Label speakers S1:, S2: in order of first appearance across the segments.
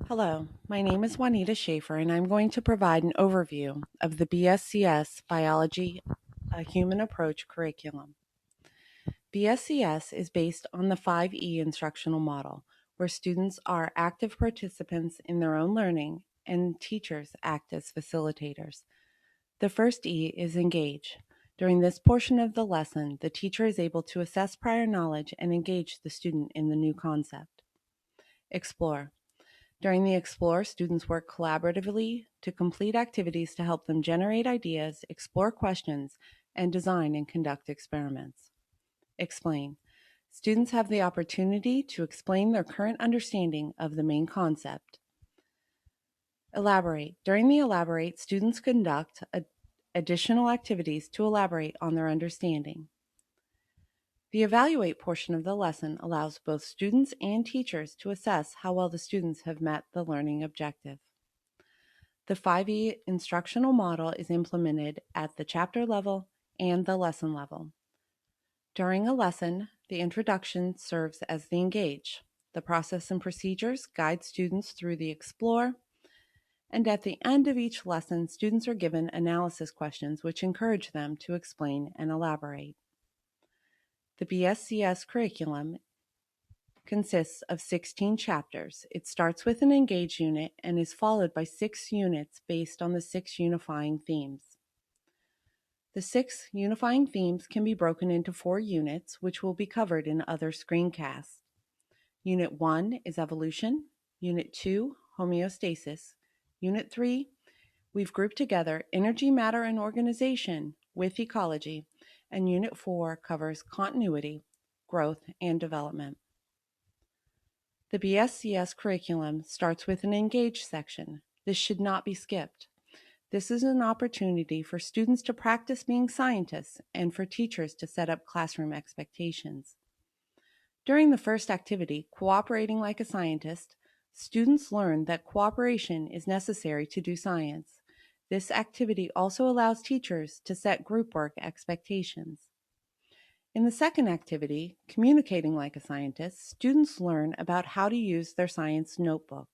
S1: Hello, my name is Juanita Schaefer, and I'm going to provide an overview of the BSCS Biology A Human Approach curriculum. BSCS is based on the 5E instructional model, where students are active participants in their own learning and teachers act as facilitators. The first E is engage. During this portion of the lesson, the teacher is able to assess prior knowledge and engage the student in the new concept. Explore. During the Explore, students work collaboratively to complete activities to help them generate ideas, explore questions, and design and conduct experiments. Explain. Students have the opportunity to explain their current understanding of the main concept. Elaborate. During the Elaborate, students conduct additional activities to elaborate on their understanding. The Evaluate portion of the lesson allows both students and teachers to assess how well the students have met the learning objective. The 5E instructional model is implemented at the chapter level and the lesson level. During a lesson, the introduction serves as the engage. The process and procedures guide students through the Explore, and at the end of each lesson, students are given analysis questions which encourage them to explain and elaborate. The BSCS curriculum consists of 16 chapters. It starts with an engage unit and is followed by 6 units based on the 6 unifying themes. The 6 unifying themes can be broken into 4 units, which will be covered in other screencasts. Unit 1 is evolution. Unit 2, homeostasis. Unit 3, we've grouped together energy, matter, and organization with ecology. And Unit 4 covers continuity, growth, and development. The BSCS curriculum starts with an engage section. This should not be skipped. This is an opportunity for students to practice being scientists and for teachers to set up classroom expectations. During the first activity, Cooperating Like a Scientist, students learn that cooperation is necessary to do science. This activity also allows teachers to set group work expectations. In the second activity, Communicating Like a Scientist, students learn about how to use their science notebook.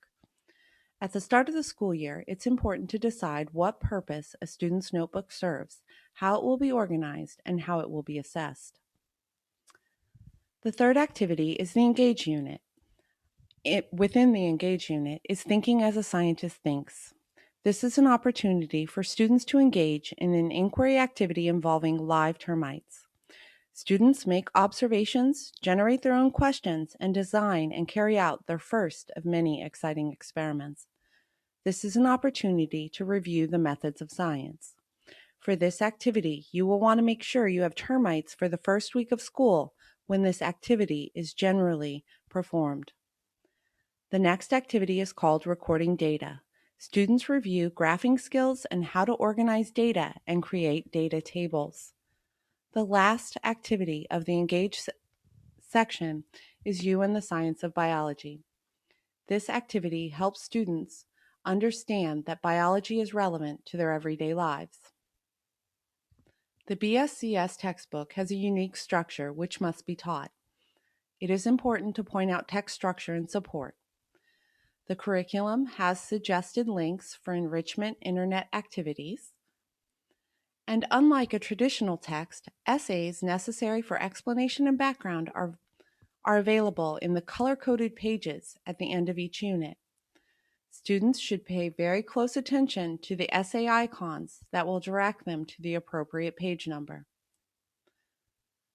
S1: At the start of the school year, it's important to decide what purpose a student's notebook serves, how it will be organized, and how it will be assessed. The third activity is the Engage unit. Within the Engage unit is Thinking as a Scientist Thinks. This is an opportunity for students to engage in an inquiry activity involving live termites. Students make observations, generate their own questions, and design and carry out their first of many exciting experiments. This is an opportunity to review the methods of science. For this activity, you will want to make sure you have termites for the first week of school when this activity is generally performed. The next activity is called Recording Data. Students review graphing skills and how to organize data and create data tables. The last activity of the Engage section is You and the Science of Biology. This activity helps students understand that biology is relevant to their everyday lives. The BSCS textbook has a unique structure which must be taught. It is important to point out text structure and support. The curriculum has suggested links for enrichment internet activities. And unlike a traditional text, essays necessary for explanation and background are available in the color-coded pages at the end of each unit. Students should pay very close attention to the essay icons that will direct them to the appropriate page number.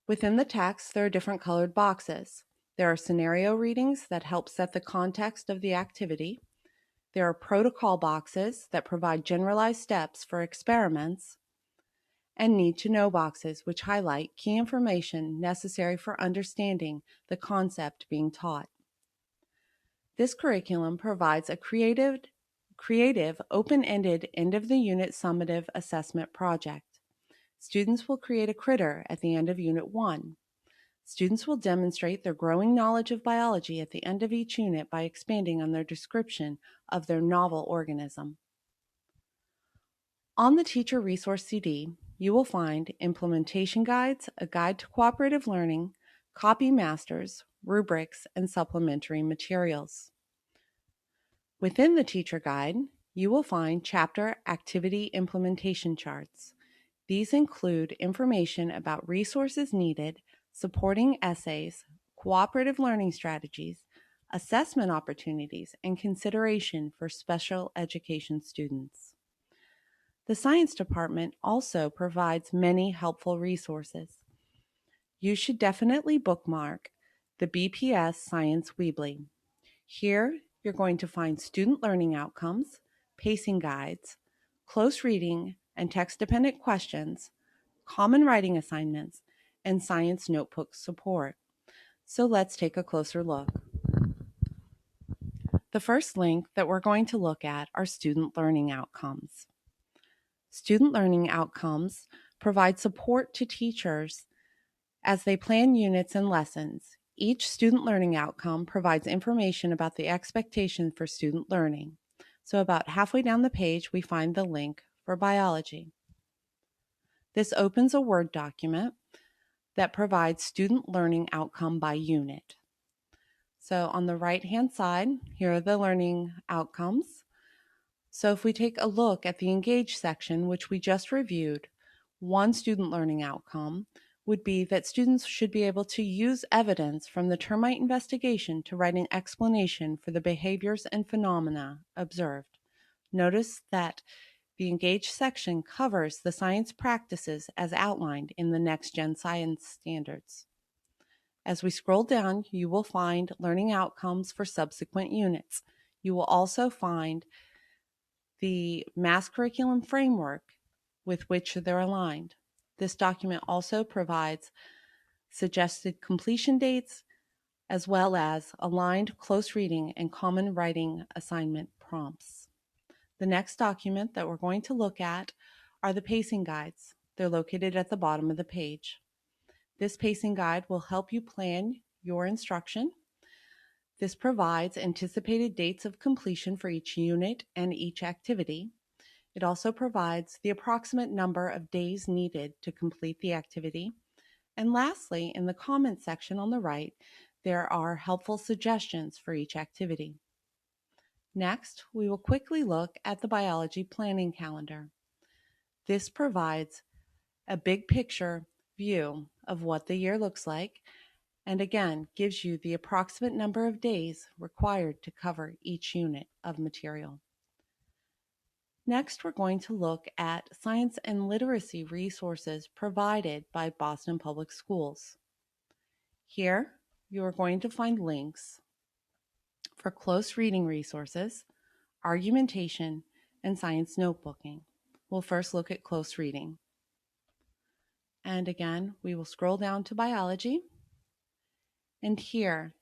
S1: Within the text, there are different colored boxes. There are scenario readings that help set the context of the activity. There are protocol boxes that provide generalized steps for experiments, and need-to-know boxes which highlight key information necessary for understanding the concept being taught. This curriculum provides a creative, open-ended end-of-the-unit summative assessment project. Students will create a critter at the end of Unit 1. Students will demonstrate their growing knowledge of biology at the end of each unit by expanding on their description of their novel organism. On the Teacher Resource CD, you will find implementation guides, a guide to cooperative learning, copy masters, rubrics, and supplementary materials. Within the teacher guide, you will find chapter activity implementation charts. These include information about resources needed, supporting essays, cooperative learning strategies, assessment opportunities, and consideration for special education students. The science department also provides many helpful resources. You should definitely bookmark the BPS Science Weebly. Here, you're going to find student learning outcomes, pacing guides, close reading and text-dependent questions, common writing assignments, and science notebook support. So let's take a closer look. The first link that we're going to look at are student learning outcomes. Student learning outcomes provide support to teachers as they plan units and lessons. Each student learning outcome provides information about the expectation for student learning. So about halfway down the page, we find the link for biology. This opens a Word document that provides student learning outcome by unit. So on the right-hand side, here are the learning outcomes. So if we take a look at the Engage section, which we just reviewed, one student learning outcome would be that students should be able to use evidence from the termite investigation to write an explanation for the behaviors and phenomena observed. Notice that the Engage section covers the science practices as outlined in the Next Gen Science Standards. As we scroll down, you will find learning outcomes for subsequent units. You will also find the Mass Curriculum Framework with which they're aligned. This document also provides suggested completion dates as well as aligned close reading and common writing assignment prompts. The next document that we're going to look at are the pacing guides. They're located at the bottom of the page. This pacing guide will help you plan your instruction. This provides anticipated dates of completion for each unit and each activity. It also provides the approximate number of days needed to complete the activity. And lastly, in the comments section on the right, there are helpful suggestions for each activity. Next, we will quickly look at the biology planning calendar. This provides a big picture view of what the year looks like, and again, gives you the approximate number of days required to cover each unit of material. Next, we're going to look at science and literacy resources provided by Boston Public Schools. Here, you are going to find links for close reading resources, argumentation, and science notebooking. We'll first look at close reading. And again, we will scroll down to biology. And here,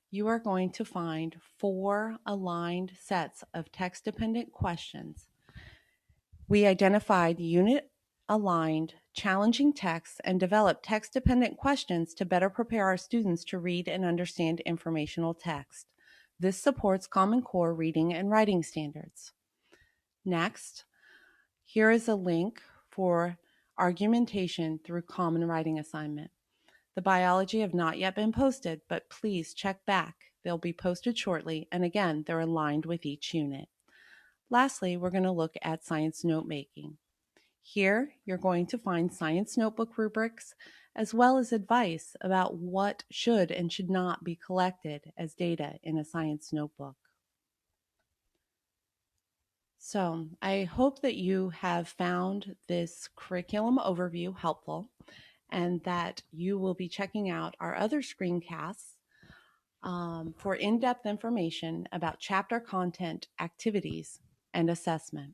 S1: you are going to find 4 aligned sets of text-dependent questions. We identified unit-aligned, challenging texts and developed text-dependent questions to better prepare our students to read and understand informational text. This supports Common Core reading and writing standards. Next, here is a link for argumentation through common writing assignment. The biology have not yet been posted, but please check back. They'll be posted shortly, and again, they're aligned with each unit. Lastly, we're going to look at science note making. Here, you're going to find science notebook rubrics, as well as advice about what should and should not be collected as data in a science notebook. So I hope that you have found this curriculum overview helpful and that you will be checking out our other screencasts for in-depth information about chapter content, activities, and assessment.